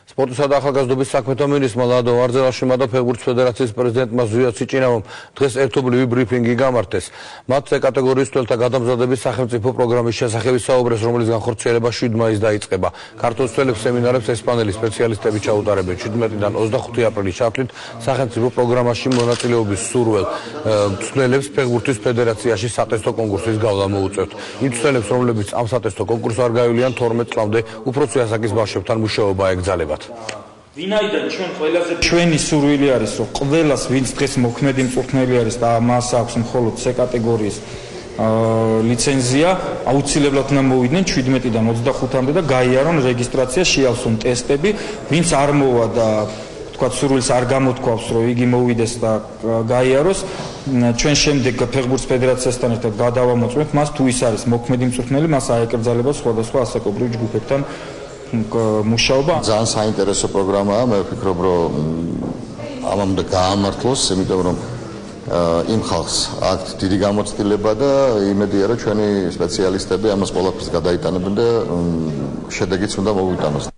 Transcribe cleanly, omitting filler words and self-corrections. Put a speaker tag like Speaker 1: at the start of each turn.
Speaker 1: სპორტისა და ახალგაზრდობის საქმეთა მინისტრმა ლადო ვარძელაშვილმა და ფეხბურთის ფედერაციის პრეზიდენტმა ზვია სიჭინავამ დღეს ერთობლივი ბრიფინგი გამართეს. მათ C კატეგორიის მცველთა გადამზადების სახელმწიფო პროგრამის შესახებ საუბრეს, რომელიც განხორციელება 7 მაისს დაიწყება. ქართულ მცველებს სემინარებს ესპანელი სპეციალისტები ჩაუტარებენ. 17-დან 25 აპრილის ჩათვლით სახელმწიფო პროგრამაში მონაწილეობის სურველ მცველებს ფეხბურთის ფედერაციაში სატესტო კონკურსის გავლა მოუწევთ. იმ მცველებს, რომლებიც ამ სატესტო კონკურსს არ გაივლიან 12 წლამდე უпроცე ასაკის ბავშვებთან მუშაობა ეკრძალებათ.
Speaker 2: ვინაიდან ჩვენი სურვილი არის, რომ ყველას, ვინც დღეს მოქმედი მწვრთნელი არის და მას აქვს მხოლოდ C კატეგორიის ლიცენზია, აუცილებლად უნდა მოვიდნენ 17-დან 25-მდე და გაიარონ რეგისტრაცია, შეავსონ ტესტები, ვინც არ მოვა და თქვა სურვილს არ გამოთქვავს, რომ იგი მოვიდეს და გაიაროს, ჩვენ შემდეგ ფეხბურთის ფედერაციასთან ერთად გადავამოწმებთ მას, თუ ის არის მოქმედი მწვრთნელი, მას აეკრძალება სხვადასხვა ასაკობრივ ჯგუფებთან მუშაობა.
Speaker 3: ძალიან საინტერესო პროგრამაა, მე ვფიქრობ, რომ ამამდე გაამართლოს, იმიტომ რომ იმ ხალხს აქვთ დიდი გამოცდილება და იმედია, რომ ჩვენი სპეციალისტები ამას ყველაფერს გადაიტანებენ და შედეგიც უნდა მოვიტანოს.